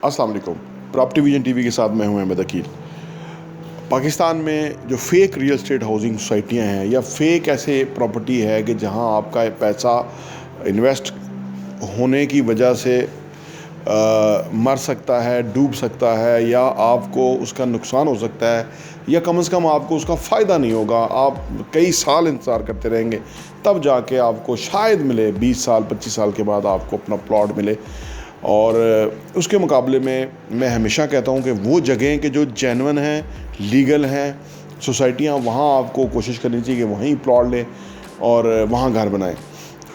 अस्सलाम वालेकुम। Property vision TV के साथ मैं हूं अहमद अकील। पाकिस्तान में जो फेक रियल एस्टेट हाउसिंग सोसाइटियां हैं या फेक ऐसे प्रॉपर्टी है कि जहां आपका पैसा इन्वेस्ट होने की वजह से मर सकता है, डूब सकता है, या आपको उसका नुकसान हो सकता है, या कम से कम आपको उसका फ़ायदा नहीं होगा। आप कई साल इंतज़ार करते रहेंगे, तब जाके आपको शायद मिले, 20 साल 25 साल के बाद आपको अपना प्लॉट मिले। और उसके मुकाबले में मैं हमेशा कहता हूँ कि वो जगहें कि जो जेन्युइन हैं, लीगल हैं, सोसाइटियाँ, वहाँ आपको कोशिश करनी चाहिए कि वहीं प्लॉट लें और वहाँ घर बनाएं।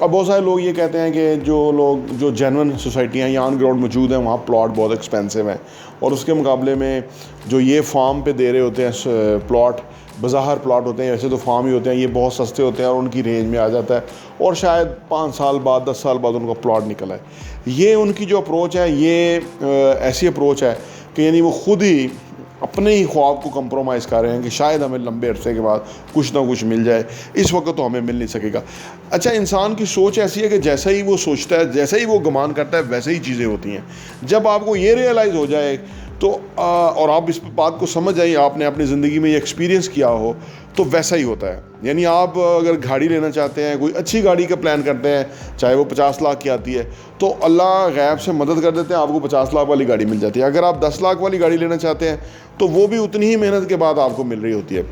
अब बहुत सारे लोग ये कहते हैं कि जो जेन्युइन सोसाइटियाँ या ऑन ग्राउंड मौजूद हैं, वहाँ प्लॉट बहुत एक्सपेंसिव हैं, और उसके मुकाबले में जो ये फार्म पे दे रहे होते हैं प्लॉट, बाज़ार प्लॉट होते हैं, वैसे तो फार्म ही होते हैं, ये बहुत सस्ते होते हैं और उनकी रेंज में आ जाता है, और शायद 5 साल बाद 10 साल बाद उनका प्लॉट निकला है। ये उनकी जो अप्रोच है, ये ऐसी अप्रोच है कि यानी वो ख़ुद ही अपने ही ख्वाब को कंप्रोमाइज़ कर रहे हैं कि शायद हमें लंबे अरसे के बाद कुछ ना कुछ मिल जाए, इस वक्त तो हमें मिल नहीं सकेगा। अच्छा, इंसान की सोच ऐसी है कि जैसा ही वो सोचता है, जैसा ही वो गुमान करता है, वैसे ही चीज़ें होती हैं। जब आपको ये रियलाइज़ हो जाए तो और आप इस बात को समझ आइए, आपने अपनी ज़िंदगी में ये एक्सपीरियंस किया हो, तो वैसा ही होता है। यानी आप अगर गाड़ी लेना चाहते हैं, कोई अच्छी गाड़ी का प्लान करते हैं, चाहे वो 50 लाख की आती है, तो अल्लाह गैब से मदद कर देते हैं, आपको 50 लाख वाली गाड़ी मिल जाती है। अगर आप 10 लाख वाली गाड़ी लेना चाहते हैं, तो वो भी उतनी ही मेहनत के बाद आपको मिल रही होती है।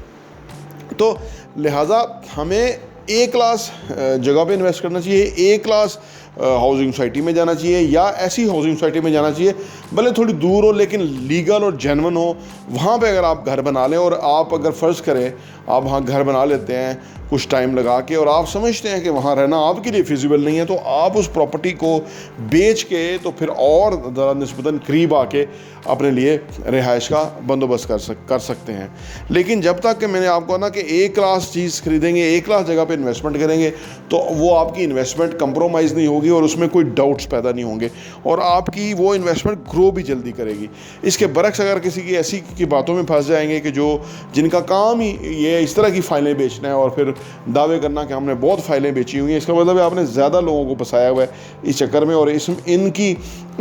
तो लिहाजा हमें ए क्लास जगह पे इन्वेस्ट करना चाहिए, ए क्लास हाउसिंग सोसाइटी में जाना चाहिए, या ऐसी हाउसिंग सोसाइटी में जाना चाहिए भले थोड़ी दूर हो लेकिन लीगल और जेन्युइन हो। वहाँ पे अगर आप घर बना लें, और आप अगर फ़र्ज़ करें आप वहाँ घर बना लेते हैं कुछ टाइम लगा के, और आप समझते हैं कि वहाँ रहना आपके लिए फिजिबल नहीं है, तो आप उस प्रॉपर्टी को बेच के तो फिर और ज़रा निस्बतन करीब आके अपने लिए रिहाइश का बंदोबस्त कर सकते हैं। लेकिन जब तक कि मैंने आपको ना कि ए क्लास चीज़ खरीदेंगे, ए क्लास जगह पे इन्वेस्टमेंट करेंगे, तो वो आपकी इन्वेस्टमेंट कंप्रोमाइज़ नहीं होगी और उसमें कोई डाउट्स पैदा नहीं होंगे, और आपकी वो इन्वेस्टमेंट ग्रो भी जल्दी करेगी। इसके बरक्स अगर किसी की ऐसी की बातों में फंस जाएंगे कि जिनका काम ही ये इस तरह की फ़ाइलें बेचना है और फिर दावे करना कि हमने बहुत फ़ाइलें बेची हुई हैं, इसका मतलब है आपने ज़्यादा लोगों को फंसाया हुआ है इस चक्कर में। और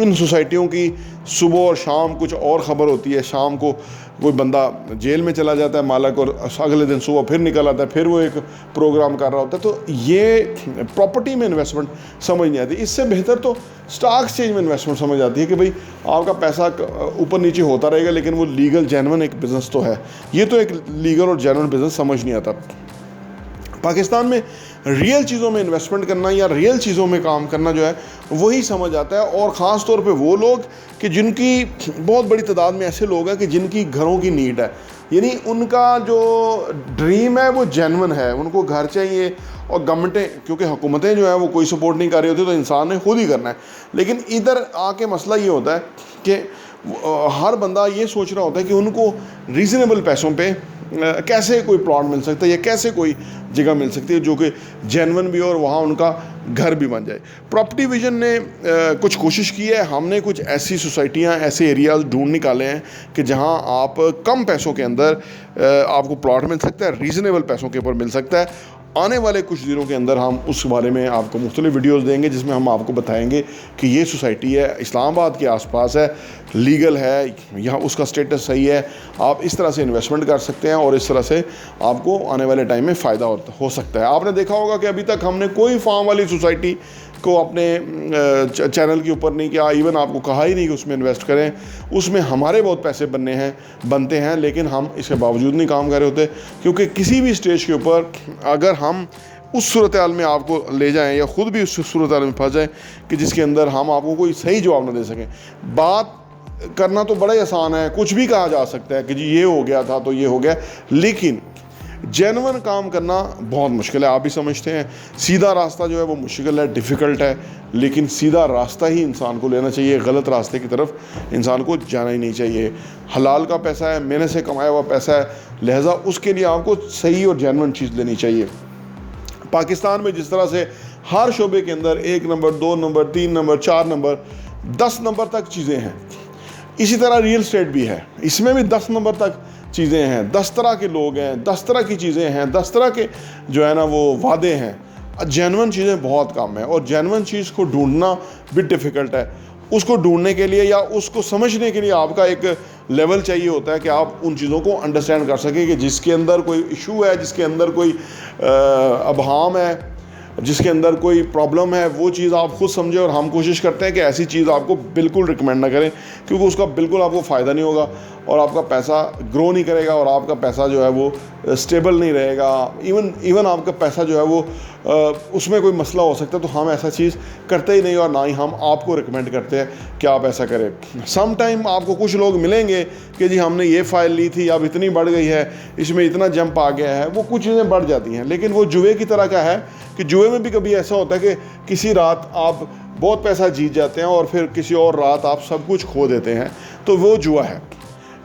इन सोसाइटियों की सुबह और शाम कुछ और ख़बर होती है। शाम को कोई बंदा जेल में चला जाता है मालक, और अगले दिन सुबह फिर निकल आता है, फिर वो एक प्रोग्राम कर रहा होता है। तो ये प्रॉपर्टी में इन्वेस्टमेंट समझ नहीं आती। इससे बेहतर तो स्टॉक एक्सचेंज में इन्वेस्टमेंट समझ आती है कि भाई आपका पैसा ऊपर नीचे होता रहेगा, लेकिन वो लीगल जेन्युइन एक बिज़नेस तो है। ये तो एक लीगल और जेन्युइन बिज़नेस समझ नहीं आता। पाकिस्तान में रियल चीज़ों में इन्वेस्टमेंट करना या रियल चीज़ों में काम करना जो है वही समझ आता है। और ख़ास तौर पे वो लोग कि जिनकी बहुत बड़ी तादाद में ऐसे लोग हैं कि जिनकी घरों की नीड है, यानी उनका जो ड्रीम है वो जेन्युइन है, उनको घर चाहिए। और गवर्नमेंटें, क्योंकि हुकूमतें जो है वो कोई सपोर्ट नहीं कर रही होती, तो इंसान ने खुद ही करना है। लेकिन इधर आके मसला ये होता है कि हर बंदा ये सोच रहा होता है कि उनको रीज़नेबल पैसों पे कैसे कोई प्लॉट मिल सकता है या कैसे कोई जगह मिल सकती है जो कि जेन्युइन भी हो और वहाँ उनका घर भी बन जाए। प्रॉपर्टी विजन ने कुछ कोशिश की है। हमने कुछ ऐसी सोसाइटियाँ, ऐसे एरियाज़ ढूंढ निकाले हैं कि जहाँ आप कम पैसों के अंदर आपको प्लॉट मिल सकता है, रीज़नेबल पैसों के ऊपर मिल सकता है। आने वाले कुछ दिनों के अंदर हम उस बारे में आपको मुख्तलिफ वीडियोज़ देंगे, जिसमें हम आपको बताएंगे कि ये सोसाइटी है, इस्लामाबाद के आसपास है, लीगल है, यहाँ उसका स्टेटस सही है, आप इस तरह से इन्वेस्टमेंट कर सकते हैं और इस तरह से आपको आने वाले टाइम में फ़ायदा हो सकता है। आपने देखा होगा कि अभी तक हमने कोई फार्म वाली सोसाइटी को अपने चैनल के ऊपर नहीं किया, इवन आपको कहा ही नहीं कि उसमें इन्वेस्ट करें। उसमें हमारे बहुत पैसे बनते हैं, लेकिन हम इसके बावजूद नहीं काम कर रहे होते, क्योंकि किसी भी स्टेज के ऊपर अगर हम उस सूरत हाल में आपको ले जाएं या ख़ुद भी उस सूरत हाल में फंस जाएं कि जिसके अंदर हम आपको कोई सही जवाब ना दे सकें। बात करना तो बड़ा ही आसान है, कुछ भी कहा जा सकता है कि जी ये हो गया था तो ये हो गया, लेकिन जेन्युइन काम करना बहुत मुश्किल है। आप भी समझते हैं, सीधा रास्ता जो है वो मुश्किल है, डिफ़िकल्ट है, लेकिन सीधा रास्ता ही इंसान को लेना चाहिए। गलत रास्ते की तरफ इंसान को जाना ही नहीं चाहिए। हलाल का पैसा है, मेहनत से कमाया हुआ पैसा है, लिहाजा उसके लिए आपको सही और जेन्युइन चीज़ लेनी चाहिए। पाकिस्तान में जिस तरह से हर शोबे के अंदर 1 number, 2 number, 3 number, 4 number, 10 number तक चीज़ें हैं, इसी तरह रियल एस्टेट भी है, इसमें भी 10 नंबर तक चीज़ें हैं, 10 तरह के लोग हैं, 10 तरह की चीज़ें हैं, 10 तरह के जो है ना वो वादे हैं। जेन्युइन चीज़ें बहुत कम है और जेन्युइन चीज़ को ढूंढना भी डिफ़िकल्ट है। उसको ढूंढने के लिए या उसको समझने के लिए आपका एक लेवल चाहिए होता है कि आप उन चीज़ों को अंडरस्टैंड कर सकें कि जिसके अंदर कोई इशू है, जिसके अंदर कोई अभाम है, जिसके अंदर कोई प्रॉब्लम है, वो चीज़ आप खुद समझें। और हम कोशिश करते हैं कि ऐसी चीज़ आपको बिल्कुल रिकमेंड ना करें, क्योंकि उसका बिल्कुल आपको फ़ायदा नहीं होगा और आपका पैसा ग्रो नहीं करेगा और आपका पैसा जो है वो स्टेबल नहीं रहेगा। इवन आपका पैसा जो है वो उसमें कोई मसला हो सकता है। तो हम ऐसा चीज़ करते ही नहीं और ना ही हम आपको रिकमेंड करते हैं कि आप ऐसा करें। सम टाइम आपको कुछ लोग मिलेंगे कि जी हमने ये फ़ाइल ली थी, अब इतनी बढ़ गई है, इसमें इतना जंप आ गया है, वो कुछ चीज़ें बढ़ जाती हैं। लेकिन वो जुए की तरह का है कि जुए में भी कभी ऐसा होता है कि किसी रात आप बहुत पैसा जीत जाते हैं और फिर किसी और रात आप सब कुछ खो देते हैं, तो वो जुआ है।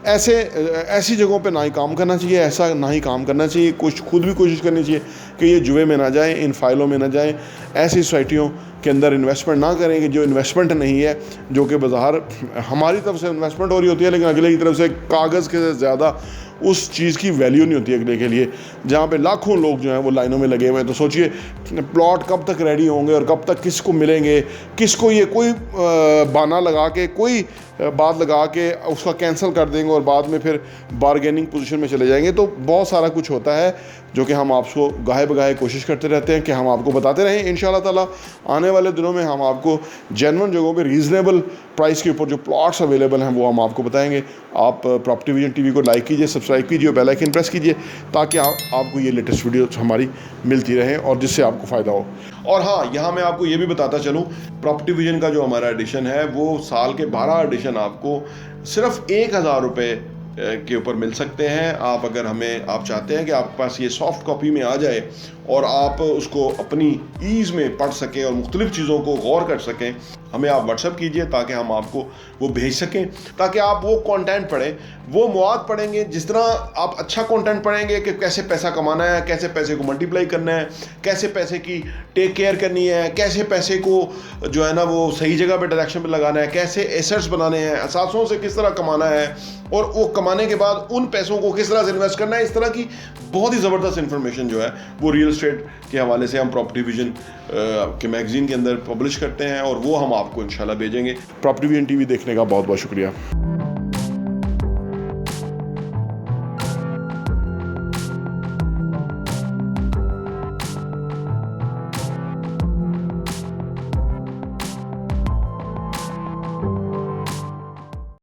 ऐसी जगहों पे ना ही काम करना चाहिए, ऐसा ना ही काम करना चाहिए। कुछ खुद भी कोशिश करनी चाहिए कि ये जुए में ना जाएं, इन फाइलों में ना जाएं, ऐसी सोसाइटियों के अंदर इन्वेस्टमेंट ना करें कि जो इन्वेस्टमेंट नहीं है, जो कि बाज़ार हमारी तरफ से इन्वेस्टमेंट हो रही होती है लेकिन अगले की तरफ से कागज़ के ज़्यादा उस चीज़ की वैल्यू नहीं होती अगले के लिए, जहाँ पे लाखों लोग जो हैं वो लाइनों में लगे हुए हैं। तो सोचिए प्लॉट कब तक रेडी होंगे और कब तक किसको मिलेंगे, किसको ये कोई बहाना लगा के, कोई बात लगा के उसका कैंसिल कर देंगे और बाद में फिर बारगेनिंग पोजीशन में चले जाएंगे। तो बहुत सारा कुछ होता है जो कि हम आपको गाहे बगाहे कोशिश करते रहते हैं कि हम आपको बताते रहें। इंशाल्लाह ताला आने वाले दिनों में हम आपको जेन्युइन जगहों पे रीज़नेबल प्राइस के ऊपर जो प्लॉट्स अवेलेबल हैं वो हम आपको बताएंगे। आप प्रॉपर्टी विजन टीवी को लाइक कीजिए, सब्सक्राइब कीजिए और बेल आइकन प्रेस कीजिए ताकि आपको ये लेटेस्ट वीडियो हमारी मिलती रहे और जिससे आपको फ़ायदा हो। और हाँ, यहाँ मैं आपको ये भी बताता चलूँ, प्रॉपर्टी विजन का जो हमारा एडिशन है वो साल के 12 एडिशन आपको सिर्फ 1000 रुपये के ऊपर मिल सकते हैं। आप अगर आप चाहते हैं कि आपके पास ये सॉफ्ट कॉपी में आ जाए और आप उसको अपनी ईज़ में पढ़ सकें और मुख्तलिफ़ चीज़ों को गौर कर सकें, हमें आप व्हाट्सएप कीजिए ताकि हम आपको वो भेज सकें, ताकि आप वो कंटेंट पढ़ें, वो मवाद पढ़ेंगे। जिस तरह आप अच्छा कंटेंट पढ़ेंगे कि कैसे पैसा कमाना है, कैसे पैसे को मल्टीप्लाई करना है, कैसे पैसे की टेक केयर करनी है, कैसे पैसे को जो है ना वो सही जगह पे डायरेक्शन पे लगाना है, कैसे एसेट्स बनाने हैं, असासों से किस तरह कमाना है और वो कमाने के बाद उन पैसों को किस तरह से इन्वेस्ट करना है, इस तरह की बहुत ही ज़बरदस्त इन्फॉर्मेशन जो है वो रियल एस्टेट के हवाले से हम प्रॉपर्टी विजन के मैगज़ीन के अंदर पब्लिश करते हैं और वो हम आपको इंशाल्लाह भेजेंगे। प्रॉपर्टी विजन टीवी देखने का बहुत बहुत शुक्रिया।